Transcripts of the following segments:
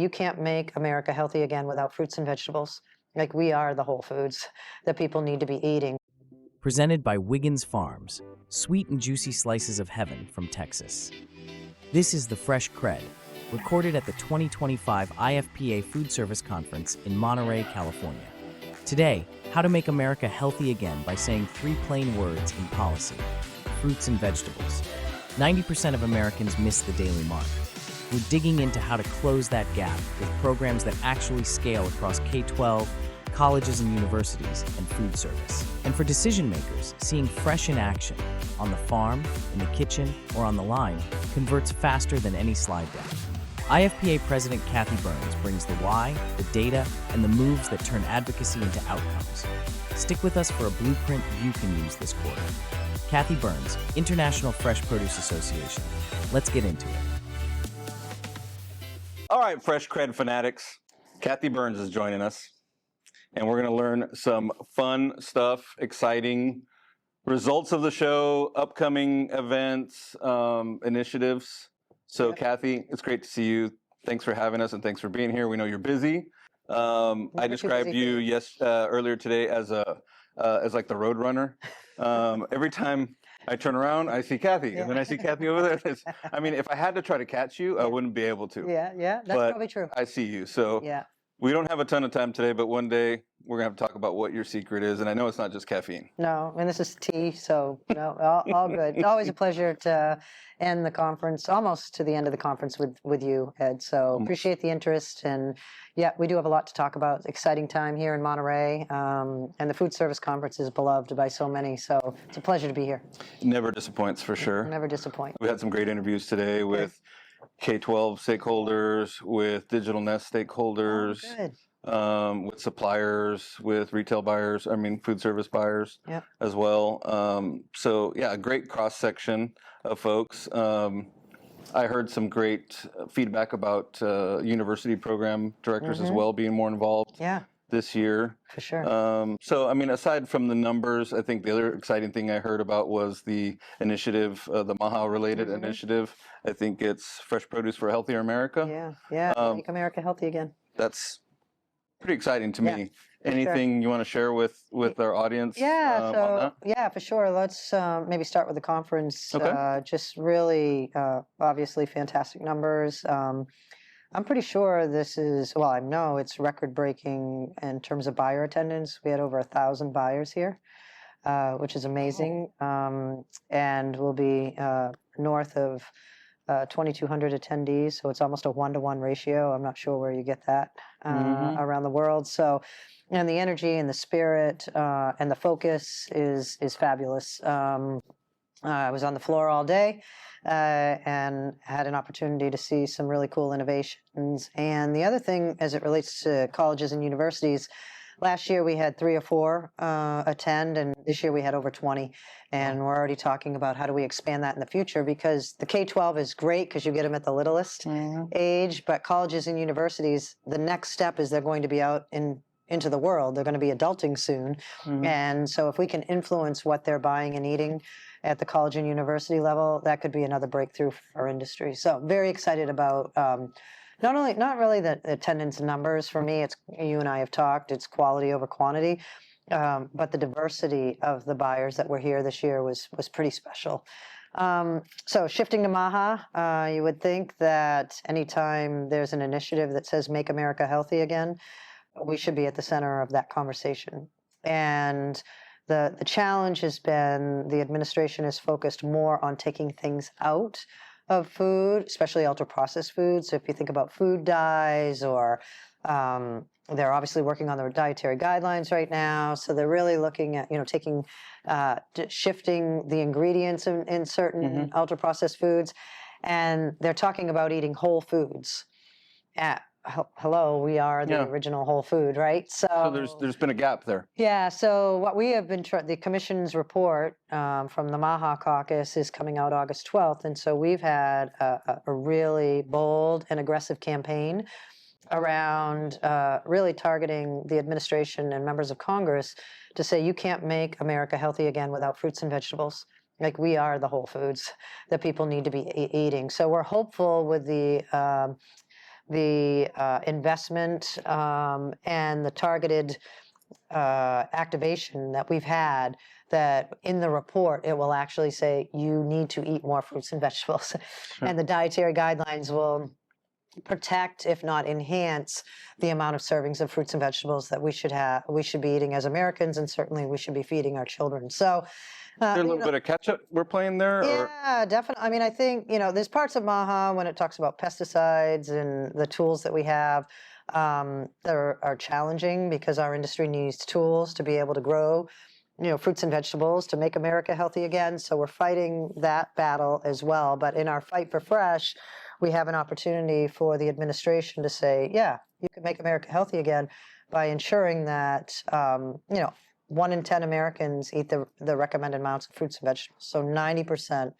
You can't make America healthy again without fruits and vegetables. Like, we are the whole foods that people need to be eating. Presented by Wiggins Farms, sweet and juicy slices of heaven from Texas. This is the Fresh Cred, recorded at the 2025 IFPA Food Service Conference in Monterey, California. Today, how to make America healthy again by saying 3 plain words in policy: fruits and vegetables. 90% of Americans miss the daily mark. We're digging into how to close that gap with programs that actually scale across K-12, colleges and universities, and food service. And for decision makers, seeing fresh in action, on the farm, in the kitchen, or on the line, converts faster than any slide deck. IFPA President Cathy Burns brings the why, the data, and the moves that turn advocacy into outcomes. Stick with us for a blueprint you can use this quarter. Cathy Burns, International Fresh Produce Association. Let's get into it. All right, Fresh Cred fanatics, Cathy Burns is joining us, and we're going to learn some fun stuff, exciting results of the show, upcoming events, initiatives. So, Cathy, it's great to see you. Thanks for having us, and thanks for being here. We know you're busy. I described you earlier today as like the road runner. Every time I turn around, I see Cathy, and then I see Cathy over there. I mean, if I had to try to catch you, I wouldn't be able to. That's probably true. I see you. So we don't have a ton of time today, but one day we're going to have to talk about what your secret is. And I know it's not just caffeine. No, and this is tea, so all good. It's always a pleasure to end the conference, almost to the end of the conference with you, Ed. So appreciate the interest. And yeah, we do have a lot to talk about. Exciting time here in Monterey. And the food service conference is beloved by so many. So it's a pleasure to be here. Never disappoints, for sure. Never disappoint. We had some great interviews today with K-12 stakeholders, with Digital Nest stakeholders. With suppliers, with retail buyers, food service buyers as well. So yeah, a great cross section of folks. I heard some great feedback about university program directors as well being more involved this year. For sure. So, aside from the numbers, I think the other exciting thing I heard about was the initiative, the MAHA-related initiative. I think it's Fresh Produce for a Healthier America. Make America healthy again. That's pretty exciting to me. Anything you want to share with our audience? For sure. Let's maybe start with the conference. Just really, obviously, fantastic numbers. I'm pretty sure this is, I know it's record-breaking in terms of buyer attendance. We had over 1,000 buyers here, which is amazing. And we'll be north of 2,200 attendees, so it's almost a 1-to-1 ratio. I'm not sure where you get that around the world. So, and the energy and the spirit and the focus is fabulous. I was on the floor all day and had an opportunity to see some really cool innovations. And the other thing, as it relates to colleges and universities, last year we had 3 or 4 attend, and this year we had over 20. And we're already talking about how do we expand that in the future, because the K-12 is great because you get them at the littlest age, but colleges and universities, the next step is they're going to be out into the world. They're going to be adulting soon. And so if we can influence what they're buying and eating at the college and university level, that could be another breakthrough for our industry. So very excited about not really the attendance numbers for me. It's, you and I have talked, it's quality over quantity, but the diversity of the buyers that were here this year was pretty special. So shifting to MAHA, you would think that anytime there's an initiative that says make America healthy again, we should be at the center of that conversation. And the challenge has been the administration is focused more on taking things out of food, especially ultra-processed foods. So if you think about food dyes, or they're obviously working on their dietary guidelines right now. So they're really looking at, taking, shifting the ingredients in certain ultra-processed foods. And they're talking about eating whole foods. Hello, we are the original whole food, right? So there's been a gap there. Yeah, so what we have been, the Commission's report from the MAHA caucus is coming out August 12th. And so we've had a really bold and aggressive campaign around really targeting the administration and members of Congress to say you can't make America healthy again without fruits and vegetables. Like, we are the whole foods that people need to be eating. So we're hopeful with the the investment and the targeted activation that we've had, that in the report it will actually say you need to eat more fruits and vegetables. Sure. And the dietary guidelines will protect, if not enhance, the amount of servings of fruits and vegetables that we should be eating as Americans, and certainly we should be feeding our children. So Is there a little bit of catch-up we're playing there? yeah, definitely. I mean, I think, there's parts of MAHA when it talks about pesticides and the tools that we have that are challenging, because our industry needs tools to be able to grow, fruits and vegetables to make America healthy again. So we're fighting that battle as well. But in our fight for fresh, we have an opportunity for the administration to say, yeah, you can make America healthy again by ensuring that, 1 in 10 Americans eat the recommended amounts of fruits and vegetables. So 90%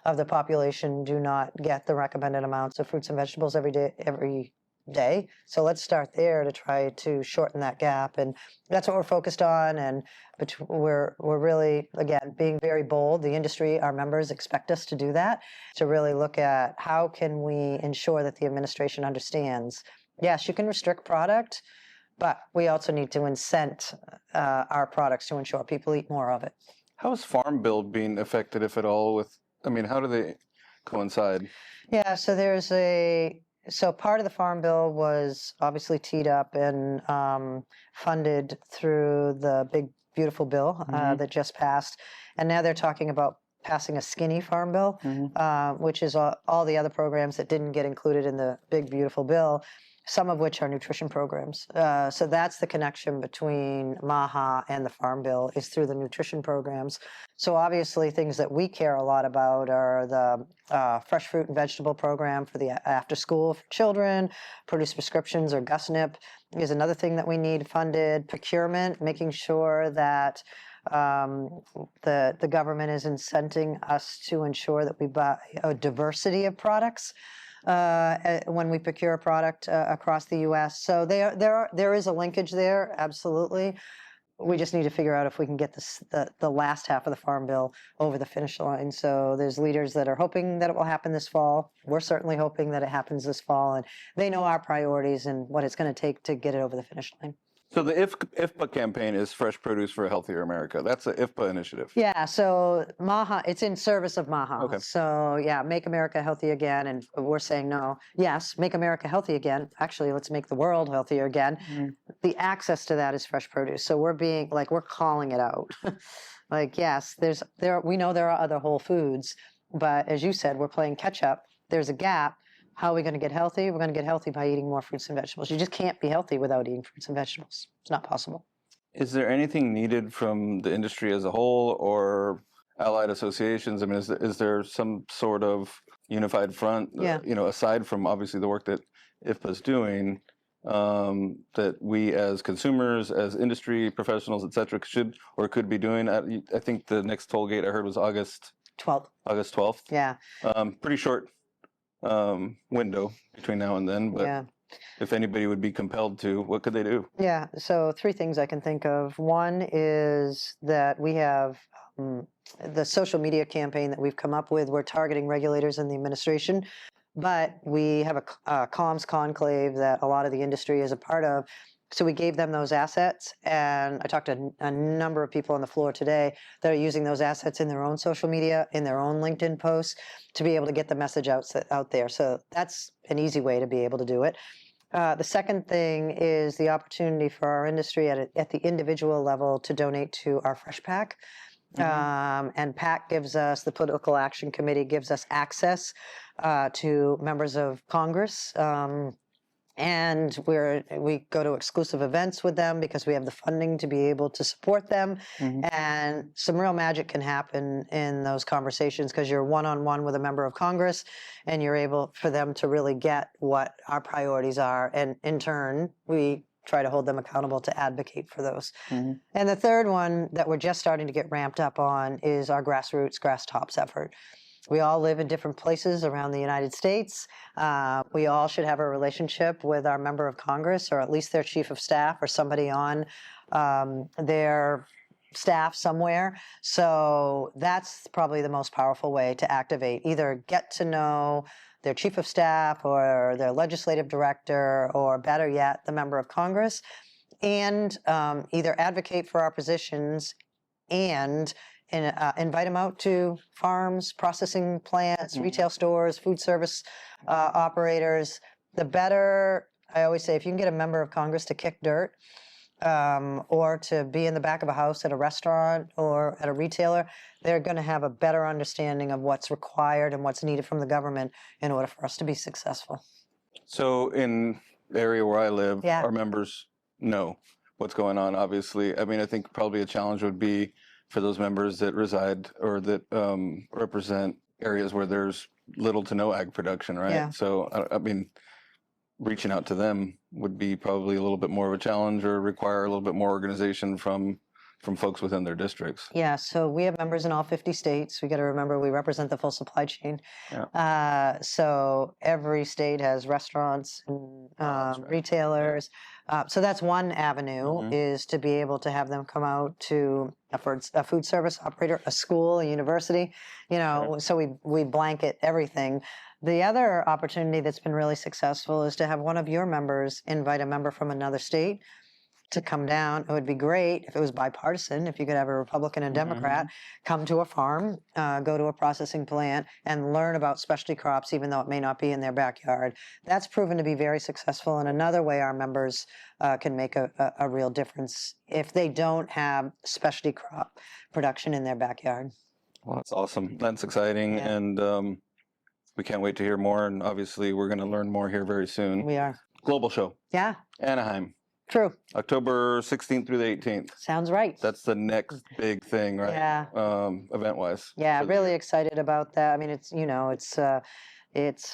of the population do not get the recommended amounts of fruits and vegetables every day. So let's start there to try to shorten that gap. And that's what we're focused on. And we're really, again, being very bold. The industry, our members expect us to do that, to really look at how can we ensure that the administration understands, yes, you can restrict product, but we also need to incent our products to ensure people eat more of it. How is Farm Bill being affected, if at all, how do they coincide? Yeah, so part of the Farm Bill was obviously teed up and funded through the big, beautiful bill that just passed. And now they're talking about passing a skinny Farm Bill, which is all the other programs that didn't get included in the big, beautiful bill, some of which are nutrition programs. So that's the connection between MAHA and the Farm Bill, is through the nutrition programs. So obviously things that we care a lot about are the fresh fruit and vegetable program for the after school for children. Produce prescriptions, or GUSNIP, is another thing that we need funded. Procurement, making sure that the government is incenting us to ensure that we buy a diversity of products when we procure a product across the U.S. So there is a linkage there, absolutely. We just need to figure out if we can get the last half of the Farm Bill over the finish line. So there's leaders that are hoping that it will happen this fall. We're certainly hoping that it happens this fall, and they know our priorities and what it's going to take to get it over the finish line. So the IFPA campaign is Fresh Produce for a Healthier America. That's the IFPA initiative. Yeah, so MAHA, it's in service of MAHA. Okay. So yeah, make America healthy again. And we're saying no. Yes, make America healthy again. Actually, let's make the world healthier again. The access to that is fresh produce. So we're calling it out. Yes, we know there are other whole foods, but as you said, we're playing catch up. There's a gap. How are we going to get healthy? We're going to get healthy by eating more fruits and vegetables. You just can't be healthy without eating fruits and vegetables. It's not possible. Is there anything needed from the industry as a whole or allied associations? I mean, is there some sort of unified front, aside from obviously the work that IFPA is doing, that we as consumers, as industry professionals, et cetera, should or could be doing? I think the next toll gate I heard was August 12th. August 12th. Yeah. Pretty short window between now and then, but yeah. If anybody would be compelled to, what could they do? Yeah, so 3 things I can think of. One is that we have the social media campaign that we've come up with. We're targeting regulators in the administration, but we have a comms conclave that a lot of the industry is a part of. So we gave them those assets, and I talked to a number of people on the floor today that are using those assets in their own social media, in their own LinkedIn posts, to be able to get the message out there. So that's an easy way to be able to do it. The second thing is the opportunity for our industry at the individual level to donate to our Fresh Pack. And PAC gives us, the Political Action Committee gives us access to members of Congress. And we go to exclusive events with them because we have the funding to be able to support them. And some real magic can happen in those conversations because you're one-on-one with a member of Congress and you're able for them to really get what our priorities are. And in turn, we try to hold them accountable to advocate for those. And the third one that we're just starting to get ramped up on is our grassroots, grass tops effort. We all live in different places around the United States. We all should have a relationship with our member of Congress, or at least their chief of staff, or somebody on their staff somewhere. So that's probably the most powerful way to activate. Either get to know their chief of staff or their legislative director, or better yet, the member of Congress, and either advocate for our positions and invite them out to farms, processing plants, retail stores, food service operators. The better, I always say, if you can get a member of Congress to kick dirt, or to be in the back of a house at a restaurant or at a retailer, they're going to have a better understanding of what's required and what's needed from the government in order for us to be successful. So in the area where I live, Yeah. our members know what's going on, obviously. I mean, I think probably a challenge would be for those members that reside or that represent areas where there's little to no ag production, right? Yeah. So, I mean, reaching out to them would be probably a little bit more of a challenge or require a little bit more organization from folks within their districts. Yeah, so we have members in all 50 states. We got to remember we represent the full supply chain. Yeah. So every state has restaurants and That's right. retailers. So that's one avenue, Mhm. is to be able to have them come out to a food service operator, a school, a university, so we blanket everything. The other opportunity that's been really successful is to have one of your members invite a member from another state to come down. It would be great if it was bipartisan, if you could have a Republican and Democrat come to a farm, go to a processing plant, and learn about specialty crops, even though it may not be in their backyard. That's proven to be very successful, and another way our members can make a real difference if they don't have specialty crop production in their backyard. Well, that's awesome. That's exciting. Yeah. And we can't wait to hear more. And obviously, we're going to learn more here very soon. We are. Global show, Yeah, Anaheim, true. October 16th through the 18th. Sounds right. That's the next big thing, right? Yeah. Event-wise. Yeah, for the really year. excited about that. I mean, it's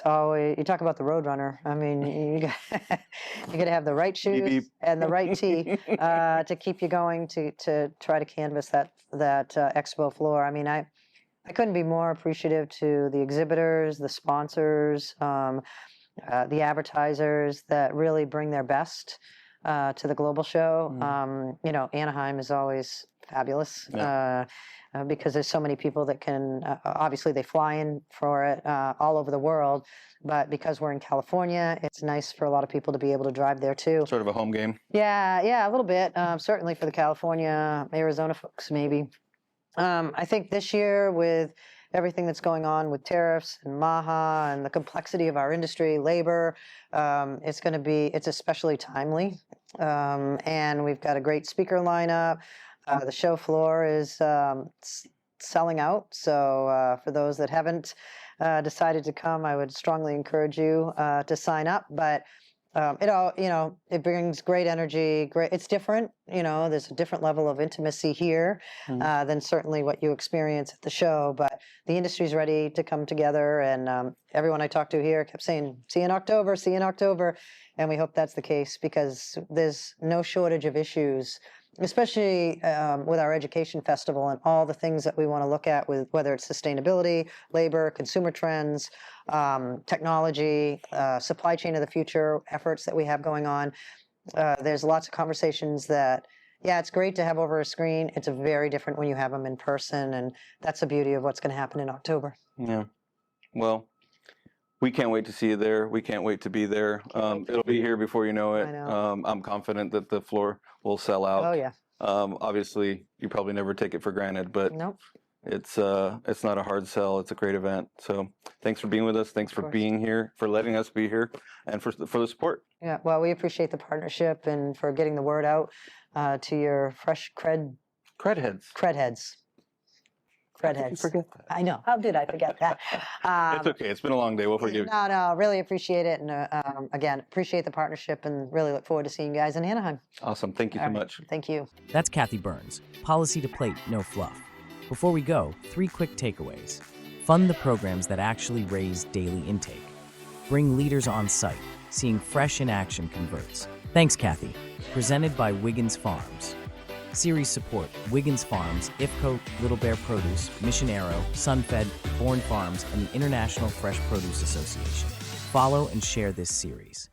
always, you talk about the road runner. I mean, you got to have the right shoes beep. and the right tee to keep you going to try to canvas that expo floor. I mean, I couldn't be more appreciative to the exhibitors, the sponsors, the advertisers that really bring their best to the global show. Anaheim is always fabulous. Yeah. Because there's so many people that can, obviously they fly in for it all over the world, but because we're in California, it's nice for a lot of people to be able to drive there too. Sort of a home game. Yeah, a little bit. Certainly for the California, Arizona folks, maybe. I think this year, with everything that's going on with tariffs and MAHA and the complexity of our industry, labor, it's especially timely. And we've got a great speaker lineup. The show floor is selling out. So for those that haven't decided to come, I would strongly encourage you to sign up. But it brings great energy. It's different. There's a different level of intimacy here than certainly what you experience at the show. But the industry's ready to come together, and everyone I talked to here kept saying, "See you in October. See you in October," and we hope that's the case because there's no shortage of issues, especially with our education festival and all the things that we want to look at, with whether it's sustainability, labor, consumer trends, technology, supply chain of the future efforts that we have going on. There's lots of conversations that, it's great to have over a screen. It's very different when you have them in person, and that's the beauty of what's going to happen in October. Yeah. Well, we can't wait to see you there. We can't wait to be there. It'll be here before you know it. I know. I'm confident that the floor will sell out. Oh, yeah. Obviously, you probably never take it for granted, but Nope. it's not a hard sell. It's a great event. So thanks for being with us. Thanks for course. being here, for letting us be here, and for the support. Yeah, well, we appreciate the partnership and for getting the word out to your fresh cred Heads. heads. How did you forget that? I know. How did I forget that? It's okay. It's been a long day. We'll forgive you. No, really appreciate it. And again, appreciate the partnership and really look forward to seeing you guys in Anaheim. Awesome. Thank you so All right. much. Thank you. That's Cathy Burns. Policy to plate, no fluff. Before we go, 3 quick takeaways. Fund the programs that actually raise daily intake. Bring leaders on site. Seeing fresh in action converts. Thanks, Cathy. Presented by Wiggins Farms. Series support: Wiggins Farms, IFCO, Little Bear Produce, Misionero, SunFed, Bourne Farms, and the International Fresh Produce Association. Follow and share this series.